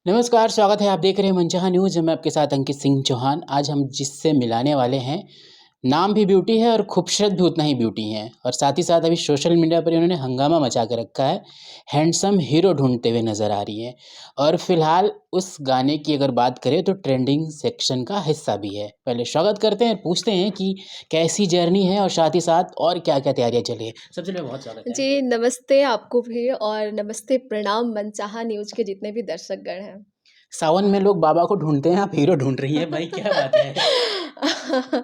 नमस्कार, स्वागत है। आप देख रहे हैं मनचाहा न्यूज़। मैं आपके साथ अंकित सिंह चौहान। आज हम जिससे मिलाने वाले हैं, नाम भी ब्यूटी है और खूबसूरत भी उतना ही ब्यूटी हैं और साथ ही साथ अभी सोशल मीडिया पर इन्होंने हंगामा मचा के रखा है। हैंडसम हीरो ढूँढते हुए नज़र आ रही हैं और फ़िलहाल उस गाने की अगर बात करें तो ट्रेंडिंग सेक्शन का हिस्सा भी है। पहले स्वागत करते हैं, पूछते हैं कि कैसी जर्नी है और साथ ही साथ और क्या-क्या तैयारियाँ चली हैं? सबसे पहले बहुत स्वागत है। जी, नमस्ते आपको भी और नमस्ते प्रणाम मनचाहा न्यूज़ के जितने भी दर्शकगण हैं। सावन में लोग बाबा को ढूँढते हैं, आप हीरो ढूँढ रही हैं, भाई क्या बात है?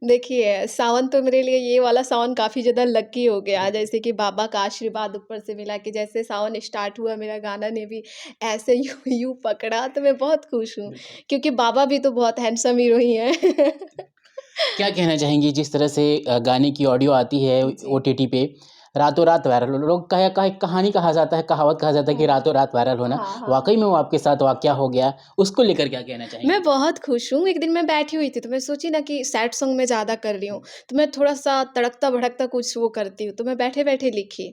देखिए, सावन तो मेरे लिए ये वाला सावन काफ़ी ज़्यादा लकी हो गया, जैसे कि बाबा का आशीर्वाद ऊपर से मिला कि जैसे सावन स्टार्ट हुआ, मेरा गाना ने भी ऐसे यूँ यूँ पकड़ा, तो मैं बहुत खुश हूँ, बिल्कुल। क्योंकि बाबा भी तो बहुत हैंडसम हीरो ही हैं। क्या कहना चाहेंगी जिस तरह से गाने की ऑडियो आती है जी। ओटीटी पे, रातों-रात वायरल हो लोग कहा कहा कहानी कहा जाता है, कहावत कहा जाता है कि हाँ। रातों-रात वायरल होना, हाँ, हाँ। वाक़ई में वो आपके साथ वाक़या हो गया, उसको लेकर क्या कहना मैं चाहेंगी? बहुत खुश हूँ। एक दिन मैं बैठी हुई थी, तो मैं सोची ना कि सैड सॉन्ग मैं ज़्यादा कर रही हूँ, हुँ, तो मैं थोड़ा-सा तड़कता-भड़कता कुछ वो करती हूँ, तो मैं बैठे-बैठे लिखी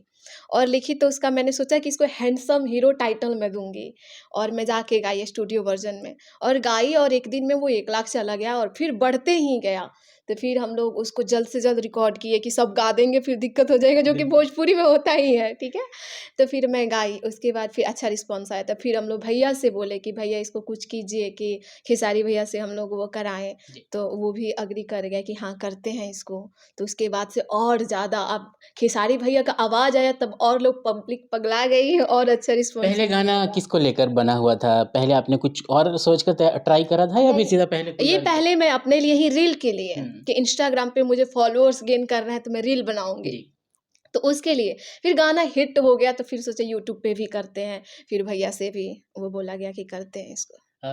और लिखी तो उसका मैंने सोचा कि इसको हैंडसम हीरो टाइटल मैं दूँगी और मैं जाके गाई स्टूडियो वर्ज़न में और गाई और एक दिन में वो 1 लाख चला गया और फिर बढ़ते ही गया। तो फिर हम लोग उसको जल्द से जल्द रिकॉर्ड किए कि सब गा देंगे, फिर दिक्कत हो जाएगा, जो कि बिल्कुल। भोजपुरी में होता ही है, ठीक है? तो फिर मैं गाई, उसके बाद फिर अच्छा रिस्पॉन्स आया, तो फिर हम लोग भैया से बोले कि भैया इसको कुछ कीजिए कि खेसारी भैया से हम लोग वो कराएँ, जी। तो वो भी एग्री कर गए कि हाँ, करते हैं इसको। तो उसके बाद से और ज़्यादा अब खेसारी भैया का आवाज़ आया तब और लोग पब्लिक पगला गई और अच्छा रिस्पॉन्स पहले गाना मिलने लगा। किसको लेकर बना हुआ था? पहले आपने कुछ और सोच कर ट्राई करा था या फिर नहीं, सीधा पहले कोई ये और किया? पहले मैं अपने लिए ही रील के लिए हुँ, कि इंस्टाग्राम पे मुझे फॉलोअर्स गेन करना है तो मैं रील बनाऊँगी। जी। तो उसके लिए, फिर गाना हिट हो गया तो फिर सोचे यूट्यूब पे भी करते हैं, फिर भैया से भी वो बोला गया कि करते हैं इसको। अ,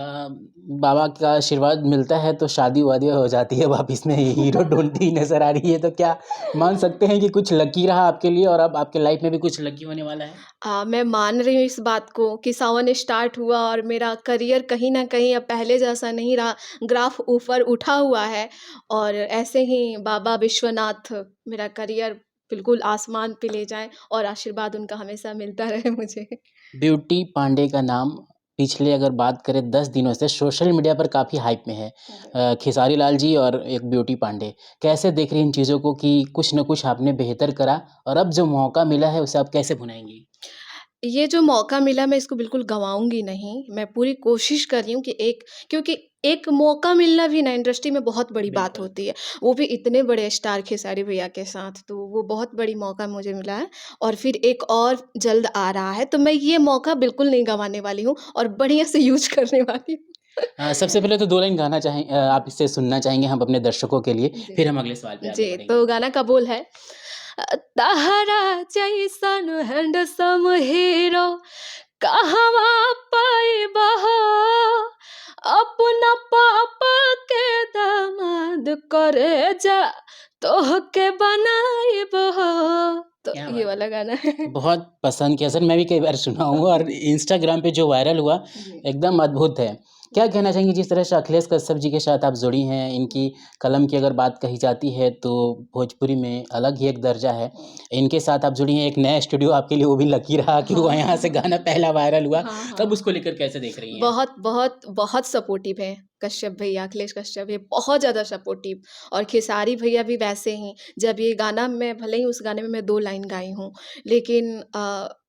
बाबा का आशीर्वाद मिलता है तो शादी-वादी हो जाती है, वापिस में हीरो ढूँढती ही नज़र आ रही है, तो क्या मान सकते हैं कि कुछ लकी रहा आपके लिए और अब आपके लाइफ़ में भी कुछ लकी होने वाला है? मैं मान रही हूँ इस बात को कि सावन स्टार्ट हुआ और मेरा करियर कहीं न कहीं अब पहले जैसा नहीं रहा, ग्राफ ऊपर उठा हुआ है और ऐसे ही बाबा विश्वनाथ मेरा करियर बिल्कुल आसमान पे ले जाएँ और आशीर्वाद उनका हमेशा मिलता रहे मुझे। ब्यूटी पांडे का नाम पिछले अगर बात करें 10 दिनों से सोशल मीडिया पर काफ़ी हाइप में है। खेसारी लाल जी और एक ब्यूटी पांडे। कैसे देख रही हैं इन चीज़ों को कि कुछ न कुछ आपने बेहतर करा और अब जो मौका मिला है उसे आप कैसे भुनाएँगी? ये जो मौका मिला मैं इसको बिल्कुल गँवाऊँगी नहीं। मैं पूरी कोशिश कर रही हूँ कि क्योंकि एक मौका मिलना भी ना इंडस्ट्री में बहुत बड़ी बात बिल्कुल। होती है। वो भी इतने बड़े स्टार खेसारी भैया के साथ, तो वो बहुत बड़ी मौका मुझे मिला है और फिर एक और जल्द आ रहा है, तो मैं ये मौका बिल्कुल नहीं गँवाने वाली हूँ और बढ़िया से यूज़ करने वाली हूँ। सबसे पहले तो 2 लाइन गाना आप इससे सुनना चाहेंगे हम अपने दर्शकों के लिए, जी। फिर हम अगले सवाल पे आगे जी, बढ़ेंगे। तो गाना का बोल है तहरा जैसन हैंडसम हीरो कहवा पाइबा हो अपना पापा के दामाद करे जा तोहके बनाइब हो। तो क्या ये बात है! वाला गाना है। बहुत पसंद किया सर, मैं भी कई बार सुना हूँ और इंस्टाग्राम पे जो वायरल हुआ, जी। एकदम अद्भुत है। क्या जी। कहना चाहेंगी जिस तरह से अखिलेश कश्यप जी के साथ आप जुड़ी हैं, इनकी कलम की अगर बात कही जाती है तो भोजपुरी में अलग ही एक दर्जा है। इनके साथ आप जुड़ी हैं, एक नया स्टूडियो आपके लिए वो भी लकी रहा कि वो हाँ, यहाँ से गाना पहला वायरल हुआ, हाँ, तब हाँ। उसको लेकर कैसे देख रही हैं? बहुत, बहुत, बहुत सपोर्टिव हैं कश्यप भैया, अखिलेश कश्यप भैया बहुत ज़्यादा सपोर्टिव और खेसारी भैया भी वैसे ही। जब ये गाना मैं भले ही उस गाने में मैं 2 लाइन गाई हूँ, लेकिन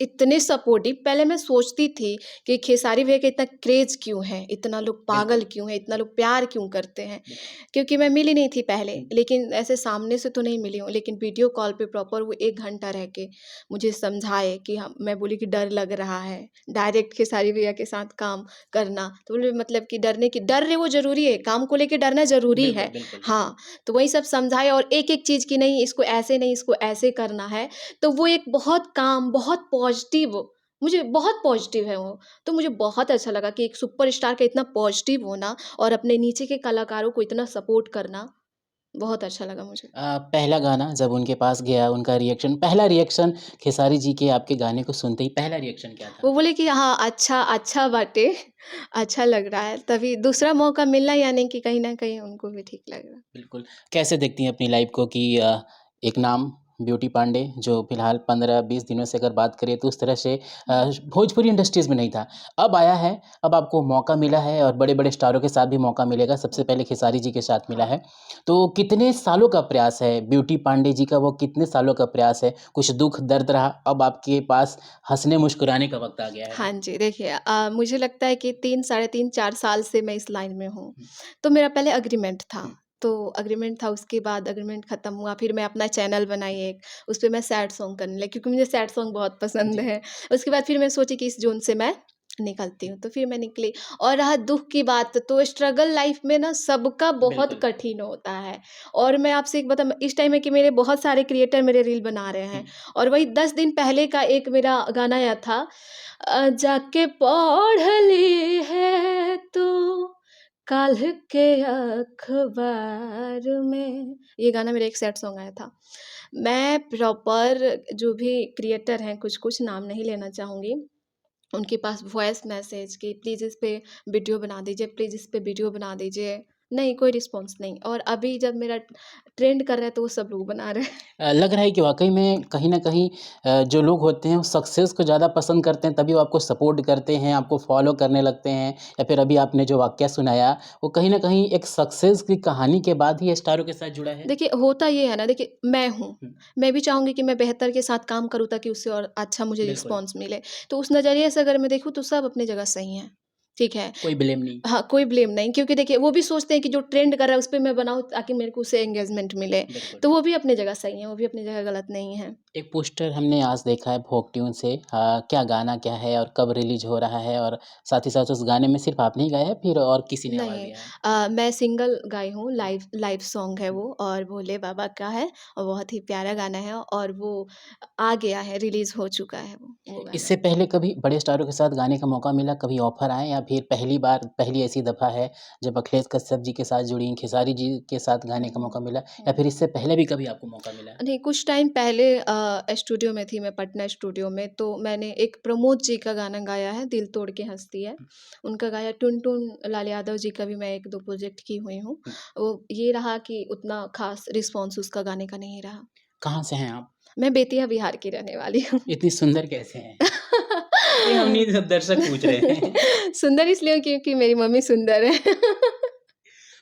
इतने सपोर्टिव पहले मैं सोचती थी कि खेसारी भैया का इतना क्रेज़ क्यों है? इतना लोग पागल बिल्कुल, क्यों हैं? इतना लोग प्यार क्यों करते हैं? बिल्कुल। क्योंकि मैं मिली नहीं थी पहले, हुँ, लेकिन ऐसे सामने से तो नहीं मिली हूँ, लेकिन वीडियो कॉल पे प्रॉपर वो 1 घंटा रह के मुझे समझाए कि मैं बोली कि डर लग रहा है, डायरेक्ट खेसारी भैया के साथ काम करना। तो बोले मतलब कि डर रहे वो ज़रूरी है, काम को लेके डरना ज़रूरी बिल्कुल, है। बिल्कुल। हाँ, तो वही सब समझाए और एक-एक चीज़ की नहीं इसको ऐसे नहीं, इसको ऐसे करना है। तो वो एक बहुत काम, बहुत पॉज़िटिव मुझे बहुत पॉज़िटिव है वो। तो मुझे बहुत अच्छा लगा कि एक सुपरस्टार का इतना पॉज़िटिव होना और अपने नीचे के कलाकारों को इतना सपोर्ट करना, बहुत अच्छा लगा मुझे। पहला गाना जब उनके पास गया, उनका रिएक्शन पहला रिएक्शन खेसारी जी के आपके गाने को सुनते ही पहला रिएक्शन क्या था? वो बोले कि हाँ, अच्छा अच्छा बाटे, अच्छा लग रहा है। तभी दूसरा मौका मिलना यानी कि कहीं न कहीं उनको भी ठीक लग रहा। बिल्कुल, कैसे देखती हैं अपनी लाइफ़ को कि एक नाम ब्यूटी पांडे, जो फिलहाल 15-20 दिनों से अगर बात करें तो उस तरह से भोजपुरी इंडस्ट्रीज़ में नहीं था। अब आया है, अब आपको मौका मिला है और बड़े-बड़े स्टारों के साथ भी मौका मिलेगा। सबसे पहले खेसारी जी के साथ मिला हाँ। है। तो कितने सालों का प्रयास है ब्यूटी पांडे जी का, वो कितने सालों का प्रयास है? कुछ दुःख दर्द रहा, अब आपके पास हँसने मुस्कुराने का वक़्त आ गया है हाँ ना? जी, देखिए मुझे लगता है कि 3 साढ़े 3 4 साल से मैं इस लाइन में हूँ। हुँ, तो मेरा पहले एग्रीमेंट था। हुँ, तो एग्रीमेंट था, उसके बाद एग्रीमेंट खत्म हुआ, फिर मैं अपना चैनल बनाई एक, उसपे मैं सैड सॉन्ग करने लगी क्योंकि मुझे सैड सॉन्ग बहुत पसंद जी, है। उसके बाद फिर मैं सोची कि इस ज़ोन से मैं निकलती हूँ, तो फिर मैं निकली। और रहा दुःख की बात, तो स्ट्रगल लाइफ़ में ना सबका बहुत बिल्कुल। कठिन होता है। और मैं आपसे एक बताऊँ, इस टाइम है कि मेरे बहुत सारे क्रिएटर मेरे रील बना रहे हुँ, हैं और वही 10 दिन पहले का एक मेरा गाना आया था, जाके पढ़ ली है तू काल्ह के अखबार में, ये गाना मेरा एक सैड सॉन्ग आया था। मैं प्रॉपर जो भी क्रिएटर हैं, कुछ-कुछ नाम नहीं लेना चाहूँगी, उनके पास वॉइस मैसेज कि प्लीज़ इस पे वीडियो बना दीजिए, प्लीज़ इस पे वीडियो बना दीजिए। नहीं, कोई रिस्पॉन्स नहीं। और अभी जब मेरा ट्रेंड कर रहा है तो वो सब लोग बना रहे हैं। लग रहा है कि वाक़ई में कहीं न कहीं जो लोग होते हैं वो सक्सेस को ज़्यादा पसंद करते हैं, तभी वो आपको सपोर्ट करते हैं, आपको फ़ॉलो करने लगते हैं, या फिर अभी आपने जो वाक़या सुनाया, वो कहीं न कहीं एक सक्सेस की कहानी के बाद ही स्टारों के साथ जुड़ा है? देखिए, होता ये है ना, देखिए मैं हूँ, हुँ, मैं भी चाहूँगी कि मैं बेहतर के साथ काम करूँ ताकि उससे और अच्छा मुझे बिल्कुल, रिस्पॉन्स मिले। तो उस नज़रिए से अगर मैं देखूँ तो सब अपनी जगह सही हैं, ठीक है। कोई ब्लेम नहीं। हाँ, कोई ब्लेम नहीं, क्योंकि देखिए वो भी सोचते हैं कि जो ट्रेंड कर रहा है उस पे मैं बनाऊँ ताकि मेरे को उससे एंगेजमेंट मिले। बिल्कुल। तो वो भी अपनी जगह सही हैं, वो भी अपनी जगह गलत नहीं हैं। एक पोस्टर हमने आज देखा है भोग ट्यून से, क्या गाना क्या है और कब रिलीज़ हो रहा है? और साथ ही साथ उस गाने में सिर्फ़ आपने ही गाया है, फिर और किसी ने आवाज़ नहीं, दिया है? मैं सिंगल गाई हूँ, हुँ, लाइव लाइव सॉन्ग है हुँ। वो, और भोले बाबा का है और बहुत ही प्यारा गाना है और वो आ गया है, रिलीज़ हो चुका है वो गाना। इससे पहले कभी बड़े स्टारों के साथ गाने का मौका मिला, कभी ऑफ़र आए, या फिर पहली बार पहली ऐसी दफ़ा है जब अखिलेश कश्यप जी के साथ जुड़ी, खेसारी जी के साथ गाने हुँ, का हुँ, मौका मिला, या हुँ। फिर इससे पहले भी कभी आपको मौका मिला है? नहीं, कुछ टाइम पहले स्टूडियो में थी मैं, पटना स्टूडियो में, तो मैंने एक प्रमोद जी का गाना गाया है, दिल तोड़ के हँसती है। उनका गाया, टुनटुन लाल यादव जी का भी मैं 1-2 प्रोजेक्ट की हुई हूँ। हुँ, वो ये रहा कि उतना ख़ास रिस्पॉन्स उसका गाने का नहीं रहा। कहाँ से हैं आप? मैं बेतिया बिहार की रहने वाली हूँ। इतनी सुंदर कैसे हैं? ये हम नहीं, सब दर्शक पूछ रहे हैं। सुंदर इसलिए हूँ क्योंकि मेरी मम्मी सुंदर है।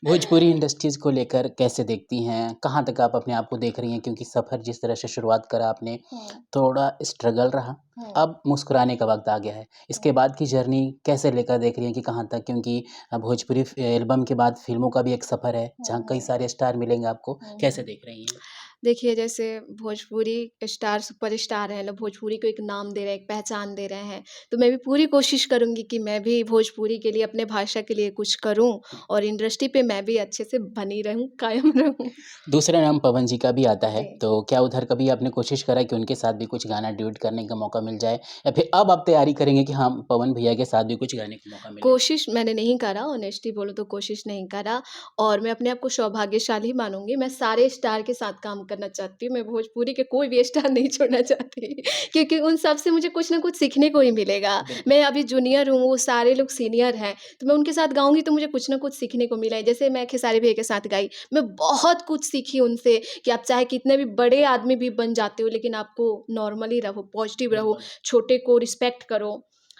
भोजपुरी इंडस्ट्रीज़ को लेकर कैसे देखती हैं? कहाँ तक आप अपने आप को देख रही हैं? क्योंकि सफ़र जिस तरह से शुरुआत करा आपने, हुँ, थोड़ा स्ट्रगल रहा, हुँ, अब मुस्कुराने का वक़्त आ गया है। इसके हुँ, बाद की जर्नी कैसे लेकर देख रही हैं कि कहाँ तक? क्योंकि भोजपुरी एल्बम के बाद फ़िल्मों का भी एक सफ़र है, हुँ, जहाँ कई हुँ, सारे स्टार मिलेंगे आपको, हुँ, कैसे हुँ। देख रही हैं? देखिए, जैसे भोजपुरी स्टार, सुपरस्टार हैं, लोग भोजपुरी को एक नाम दे रहे हैं, एक पहचान दे रहे हैं, तो मैं भी पूरी कोशिश करूँगी कि मैं भी भोजपुरी के लिए, अपने भाषा के लिए कुछ करूँ और इंडस्ट्री पे मैं भी अच्छे से बनी रहूँ, कायम रहूँ। दूसरा नाम पवन जी का भी आता है, जी। तो क्या उधर कभी आपने कोशिश करा कि उनके साथ भी कुछ गाना ड्यूएट करने का मौका मिल जाए? या फिर अब आप तैयारी करेंगे कि हाँ, पवन भैया के साथ भी कुछ गाने का मौका मिले? कोशिश मैंने नहीं करा, ऑनेस्टली बोलूँ तो कोशिश नहीं करा, और मैं अपने आप को सौभाग्यशाली मानूँगी। मैं सारे स्टार के साथ काम करना चाहती हूँ, मैं भोजपुरी के कोई भी स्टार नहीं छोड़ना चाहती क्योंकि उन सब से मुझे कुछ न कुछ सीखने को ही मिलेगा। बिल्कुल। मैं अभी जूनियर हूँ, वो सारे लोग सीनियर हैं, तो मैं उनके साथ गाऊँगी तो मुझे कुछ न कुछ सीखने को मिला है। जैसे मैं खेसारी भैया के साथ गाई, मैं बहुत कुछ सीखी उनसे कि आप चाहे कितने भी बड़े आदमी भी बन जाते हो, लेकिन आपको नॉर्मली रहो, पॉज़िटिव रहो, बिल्कुल। छोटे को रिस्पेक्ट करो,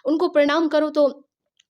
उनको प्रणाम करो, तो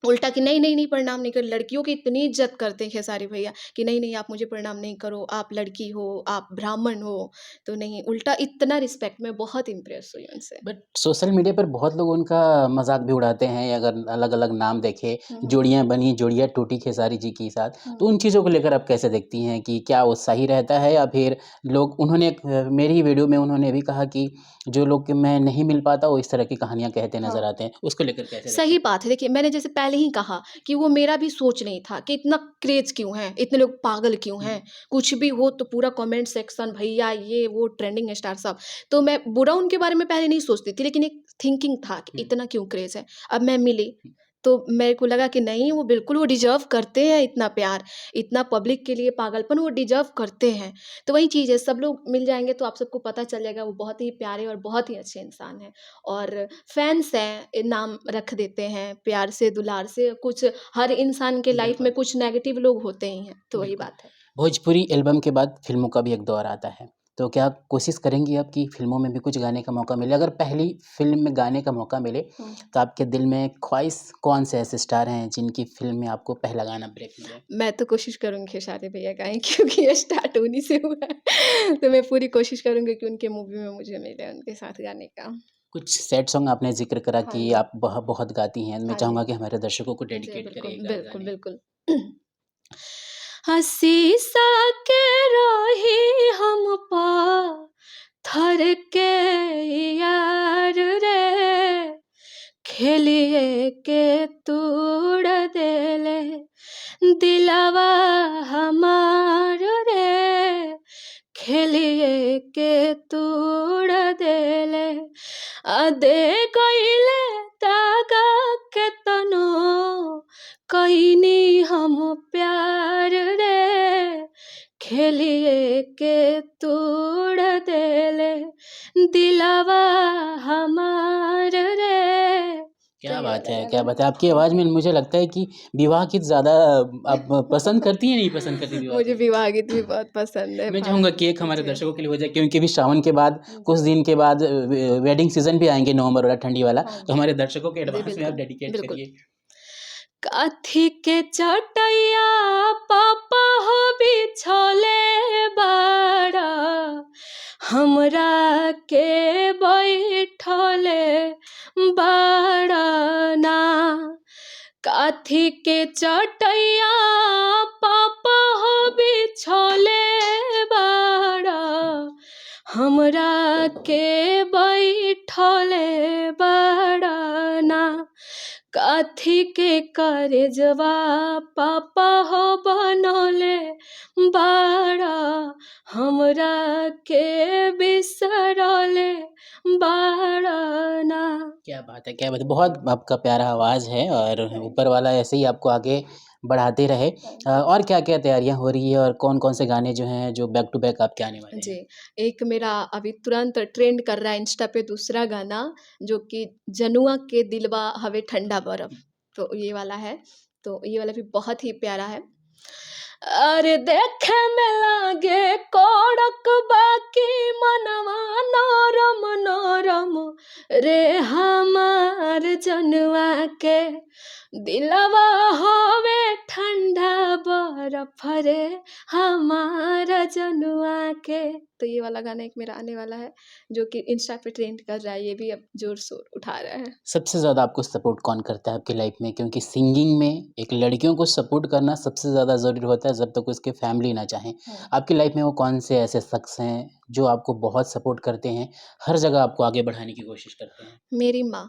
उल्टा कि नहीं, नहीं, नहीं प्रणाम नहीं करो। लड़कियों की इतनी इज़्ज़त करते हैं खेसारी भैया कि नहीं, नहीं आप मुझे प्रणाम नहीं करो, आप लड़की हो, आप ब्राह्मण हो, तो नहीं, उल्टा इतना रिस्पेक्ट, मैं बहुत इम्प्रेस हुई उनसे। बट सोशल मीडिया पर बहुत लोग उनका मज़ाक भी उड़ाते हैं, अगर अलग-अलग नाम देखें, हुँ, हुँ। जोड़ियाँ बनी, जोड़ियाँ टूटी खेसारी जी के साथ, तो हुँ। उन चीज़ों को लेकर आप कैसे देखती हैं कि क्या वो सही रहता है, या फिर लोग, उन्होंने मेरी ही वीडियो में उन्होंने भी कहा कि जो लोग कि मैं नहीं मिल पाता, वो इस तरह की कहानियाँ कहते नज़र हाँ। आते हैं, उसको लेकर कैसे देखते सही हैं? बात है। देखिए, मैंने जैसे पहले ही कहा कि वो मेरा भी सोच नहीं था कि इतना क्रेज़ क्यों है? इतने लोग पागल क्यों हुँ, हैं? कुछ भी हो तो पूरा कमेंट सेक्शन भैया ये वो ट्रेंडिंग स्टार सब। तो मैं बुरा उनके बारे में पहले नहीं सोचती थी, लेकिन एक थिंकिंग था कि हुँ, इतना क्यों क्रेज़ है? अब मैं मिली, हुँ, तो मेरे को लगा कि नहीं, वो बिल्कुल वो डिज़र्व करते हैं इतना प्यार, इतना पब्लिक के लिए पागलपन वो डिज़र्व करते हैं। तो वही चीज़ है, सब लोग मिल जाएँगे तो आप सबको पता चल जाएगा वो बहुत ही प्यारे और बहुत ही अच्छे इंसान हैं। और फैन्स हैं, नाम रख देते हैं प्यार से, दुलार से, कुछ हर इंसान के लाइफ़ में बिल्कुल, कुछ नेगेटिव लोग होते ही हैं, तो वही बिल्कुल। बात है। भोजपुरी एल्बम के बाद फ़िल्मों का भी एक दौर आता है। तो क्या कोशिश करेंगी आप कि फ़िल्मों में भी कुछ गाने का मौका मिले? अगर पहली फ़िल्म में गाने का मौका मिले, तो आपके दिल में ख्वाहिश कौन से ऐसे स्टार हैं जिनकी फ़िल्म में आपको पहला गाना ब्रेक मिले? मैं तो कोशिश करूँगी खेसारी भैया गाएँ क्योंकि ये स्टार्ट उन्हीं से हुआ है। तो मैं पूरी कोशिश करूँगी कि उनके मूवी में मुझे मिले उनके साथ गाने का। कुछ सैड सॉन्ग आपने ज़िक्र करा हाँ कि जी। आप बहुत गाती हैं। मैं हाँ जी। चाहूँगा कि हमारे दर्शकों को जी, डेडिकेट बिल्कुल, करिएगा आप बिल्कुल, गाने। बिल्कुल। शीशा के रही हम पाथर के यार रे, खेलिए के तोड़ देले दिलवा हमार रे, खेलिए के तोड़ देले दे गइले दागा केतनो कइनी हम प्यार रे, खेलिए के तोड़ देले दिलवा हमार रे। तो क्या ये बात वाला है! क्या गाना। बात है! आपकी आवाज़ में मुझे लगता है कि विवाह गीत ज़्यादा आप पसंद करती हैं, नहीं पसंद करती विवाह मुझे गीत? विवाह गीत भी बहुत पसंद है। मैं भा चाहूँगा कि एक हमारे जी। दर्शकों के लिए हो जाए, क्योंकि अभी श्रावण के बाद कुछ जी। दिन के बाद वेडिंग सीज़न भी आएँगे, नवंबर वाला ठंडी वाला, हाँ तो जी। हमारे दर्शकों को जी, एडवांस में आप बिल्कुल, डेडिकेट बिल्कुल। करिए। काथी के चटैया पापा हो बिछले बाड़ा, हमरा के बैठले बाड़ा ना। काथी के चटैया पापा हो बिछले बाड़ा, हमरा के बैठले बाड़ा ना। काथी के करजवा पापा हो बनले बाड़ा, हमरा के बिसरले बाड़ा ना। क्या बात है! क्या बात है! बहुत आपका प्यारा आवाज़ है और थैंक ऊपर वाला ऐसे ही आपको आगे बढ़ाते रहे। Thank you. और क्या-क्या तैयारियाँ हो रही है और कौन-कौन से गाने जो हैं, जो बैक टू बैक आपके आने वाले जी, हैं? एक मेरा अभी तुरंत ट्रेंड कर रहा है इंस्टा पे दूसरा गाना जो कि जनुआ के दिलवा हवे ठंडा बरफ, तो ये वाला है। तो ये वाला भी बहुत ही प्यारा है। अरे देखे में लागे कड़क बाकी मनवा नरम नरम रे, हमार जनुआ के दिलवा हवे ठंडा बरफ रे, हमारा जनुआ के। तो ये वाला गाना एक मेरा आने वाला है जो कि इंस्टा पे ट्रेंड कर रहा है, ये भी अब जोर-शोर उठा रहा है। सबसे ज़्यादा आपको सपोर्ट कौन करता है आपकी लाइफ में? क्योंकि सिंगिंग में एक लड़कियों को सपोर्ट करना सबसे ज़्यादा ज़रूरी होता है जब तक उसके फैमिली ना चाहें। हाँ। आपकी लाइफ में वो कौन से ऐसे शख्स हैं जो आपको बहुत सपोर्ट करते हैं, हर जगह आपको आगे बढ़ाने की कोशिश करते हैं? मेरी माँ।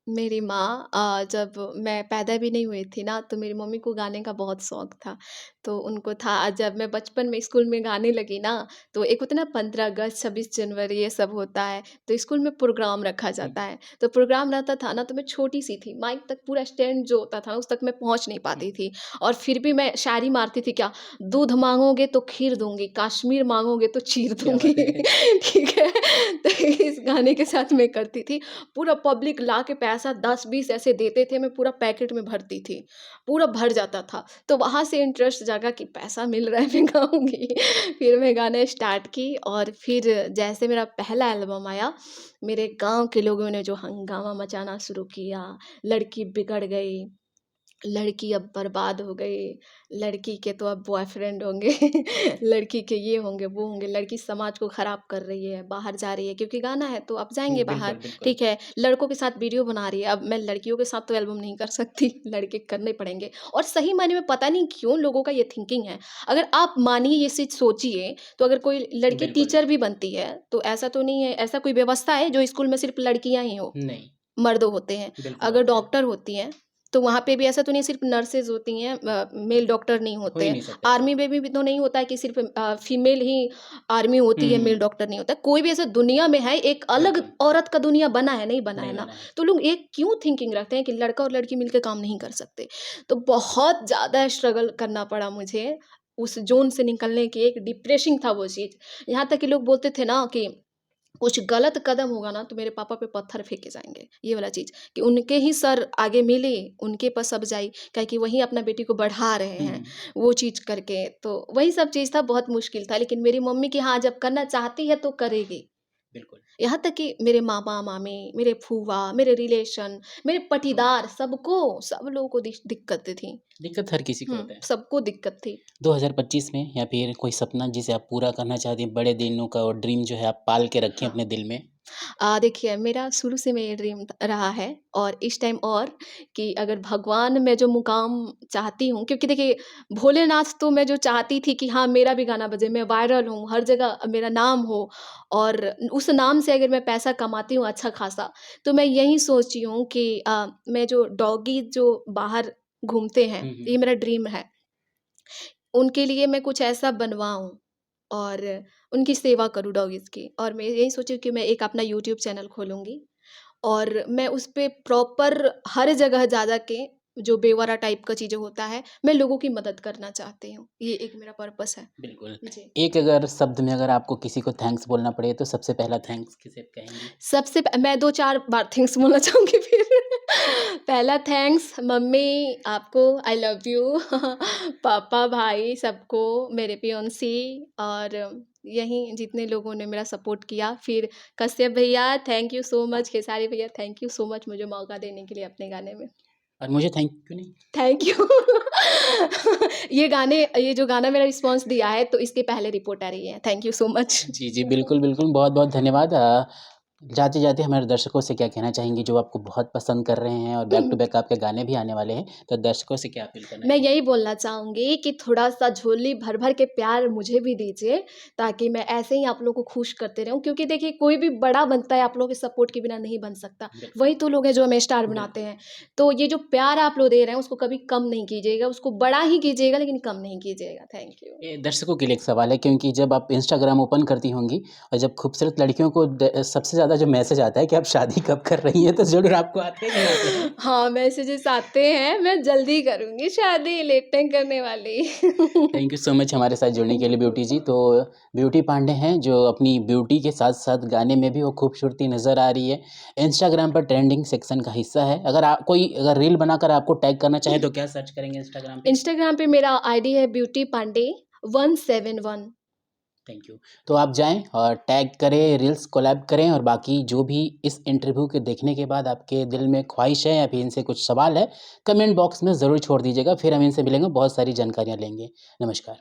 मेरी माँ जब मैं पैदा भी नहीं हुई थी ना, तो मेरी मम्मी को गाने का बहुत शौक था। तो उनको था जब मैं बचपन में स्कूल में गाने लगी ना, तो एक होता है ना 15 अगस्त, 26 जनवरी ये सब होता है, तो स्कूल में प्रोग्राम रखा हुँ। जाता है। तो प्रोग्राम रहता था ना, तो मैं छोटी-सी थी, माइक तक पूरा स्टैंड जो होता था ना, उस तक मैं पहुँच नहीं हुँ। पाती थी। और फिर भी मैं शायरी मारती थी क्या, दूध माँगोगे तो खीर दूँगी, कश्मीर माँगोगे तो चीर क्या दूँगी। बात है! ठीक है? तो इस गाने के साथ मैं करती थी। पूरा पब्लिक ला के पैसा 10-20 ऐसे देते थे, मैं पूरा पैकेट में भरती थी, पूरा भर जाता था। तो वहाँ से इंटरेस्ट जागा कि पैसा मिल रहा है मैं गाऊँगी। फिर मैं गाना स्टार्ट की और फिर जैसे मेरा पहला एल्बम आया, मेरे गाँव के लोगों ने जो हंगामा मचाना शुरू किया, लड़की बिगड़ गई, लड़की अब बर्बाद हो गई, लड़की के तो अब बॉयफ्रेंड होंगे, लड़की के ये होंगे, वो होंगे, लड़की समाज को खराब कर रही है, बाहर जा रही है क्योंकि गाना है तो अब जाएँगे बाहर, बिल्कुल, बिल्कुल। ठीक है। लड़कों के साथ वीडियो बना रही है, अब मैं लड़कियों के साथ तो एल्बम नहीं कर सकती, लड़के करने पड़ेंगे और सही मायने में पता नहीं क्यों लोगों का ये थिंकिंग है। अगर आप मानिए ये चीज़ सोचिए, तो अगर कोई लड़की बिल्कुल। टीचर भी बनती है, तो ऐसा तो नहीं है ऐसा कोई व्यवस्था है जो स्कूल में सिर्फ़ लड़कियाँ ही हो? नहीं, मर्द होते हैं। बिल्कुल अगर होते हैं। डॉक्टर होती हैं, तो वहाँ पे भी ऐसा तो नहीं सिर्फ़ नर्सेज़ होती हैं मेल डॉक्टर नहीं हो होते ही हैं। नहीं सकता ऐसा। आर्मी में भी तो नहीं होता है कि सिर्फ़ फीमेल ही आर्मी होती है, मेल हुँ, डॉक्टर नहीं होता है। कोई भी ऐसा दुनिया में है, एक अलग बिल्कुल, औरत का दुनिया बना है, नहीं बना है नहीं ना? बना है। तो लोग एक क्यों थिंकिंग रखते हैं कि लड़का और लड़की मिलके काम नहीं कर सकते? तो बहुत ज़्यादा स्ट्रगल करना पड़ा मुझे, उस ज़ोन से निकलने की एक डिप्रेसिंग था वो चीज़। यहाँ तक कि लोग बोलते थे ना कि कुछ गलत कदम होगा ना तो मेरे पापा पे पत्थर फेंके जाएँगे, ये वाला चीज़ कि उनके ही सर आगे मिले, उनके पास सब जाई, काहे कि वही अपना बेटी को बढ़ा रहे हैं, हुँ, वो चीज़ करके। तो वही सब चीज़ था, बहुत मुश्किल था, लेकिन मेरी मम्मी कि हाँ, जब करना चाहती है तो करेगी। बिल्कुल। यहाँ तक कि मेरे मामा-मामी, मेरे फूफा, मेरे रिलेशन, मेरे पटीदार सबको सब लोगों को दिक्कतें थीं। दिक्कत हर किसी को होता है। सबको दिक्कत थी। 2025 में या फिर कोई सपना जिसे आप पूरा करना चाहती हैं, बड़े दिनों का वो ड्रीम जो है आप पाल के रखें हाँ। अपने दिल में? देखिए मेरा शुरू से मैं ये ड्रीम रहा है और इस टाइम और कि अगर भगवान मैं जो मुकाम चाहती हूँ, क्योंकि देखिए भोलेनाथ तो मैं जो चाहती थी कि हाँ मेरा भी गाना बजे, मैं वायरल हूँ, हर जगह मेरा नाम हो और उस नाम से अगर मैं पैसा कमाती हूँ अच्छा खासा, तो मैं यही सोची हूँ कि मैं जो डॉगी जो बाहर घूमते हैं, हुँ, हुँ। ये मेरा ड्रीम है। उनके लिए मैं कुछ ऐसा बनवाऊँ और उनकी सेवा करूँ डॉगीज़ की, और मैं यही सोची कि मैं एक अपना यूट्यूब चैनल खोलूँगी और मैं उस पे प्रॉपर हर जगह जा के जो बेवारा टाइप का चीज़ें होता है, मैं लोगों की मदद करना चाहती हूँ। ये एक मेरा पर्पस है। बिल्कुल। जी। एक अगर शब्द में अगर आपको किसी को थैंक्स बोलना पड़े तो सबसे पहला थैंक्स किसे कहेंगी? मैं 2-4 बार थैंक्स बोलना चाहूँगी फिर। पहला थैंक्स मम्मी आपको, आई लव यू। पापा, भाई सबको, मेरे पियोन्सी और यहीं जितने लोगों ने मेरा सपोर्ट किया। फिर कश्यप भैया thank you so much, Khesari भैया थैंक यू सो मच मुझे मौका देने के लिए अपने गाने में। और मुझे थैंक यू नहीं? Thank you. ये जो गाना मेरा रिस्पॉन्स दिया है तो इसके पहले रिपोर्ट आ रही है। Thank you so much. जी, जी, बिल्कुल, बिल्कुल, बहुत-बहुत धन्यवाद। जाते-जाते हमारे दर्शकों से क्या कहना चाहेंगी जो आपको बहुत पसंद कर रहे हैं और बैक टू बैक आपके गाने भी आने वाले हैं, तो दर्शकों से क्या अपील करना मैं चाहेंगी? यही बोलना चाहूँगी कि थोड़ा-सा झोली भर-भर के प्यार मुझे भी दीजिए, ताकि मैं ऐसे ही आप लोगों को खुश करते रहूँ। क्योंकि देखिए कोई भी बड़ा बनता है आप लोगों के सपोर्ट के बिना नहीं बन सकता। बिल्कुल, वही तो लोग हैं जो हमें स्टार बनाते बिल्कुल। हैं। तो ये जो प्यार आप लोग दे रहे हैं उसको कभी कम नहीं कीजिएगा, उसको बड़ा ही कीजिएगा लेकिन कम नहीं कीजिएगा। Thank you. ये दर्शकों के लिए एक सवाल है क्योंकि जब आप इंस्टाग्राम ओपन करती होंगी और जब खूबसूरत लड़कियों को सबसे ज़्यादा जो मैसेज आता है कि आप शादी कब कर रही हैं, तो ज़रूर आपको आते हैं कि नहीं आते हैं? हाँ, मैसेजेस आते हैं, मैं जल्दी करूँगी शादी, लेट नहीं करने वाली। थैंक यू सो मच हमारे साथ जुड़ने के लिए ब्यूटी जी। तो ब्यूटी पांडे हैं जो अपनी ब्यूटी के साथ-साथ गाने में भी वो खूबसूरती नज़र आ रही है। इंस्टाग्राम पर ट्रेंडिंग सेक्शन का हिस्सा है। अगर रील बनाकर आपको टैग करना चाहे तो क्या सर्च करेंगे इंस्टाग्राम पे? इंस्टाग्राम पे मेरा आईडी है ब्यूटी पांडे 171। Thank you. तो आप जाएँ और टैग करें, रील्स कोलैब करें और बाकी जो भी इस इंटरव्यू के देखने के बाद आपके दिल में ख्वाहिश है या फिर इनसे कुछ सवाल है, कमेंट बॉक्स में ज़रूर छोड़ दीजिएगा। फिर हम इनसे मिलेंगे, बहुत सारी जानकारियाँ लेंगे। नमस्कार।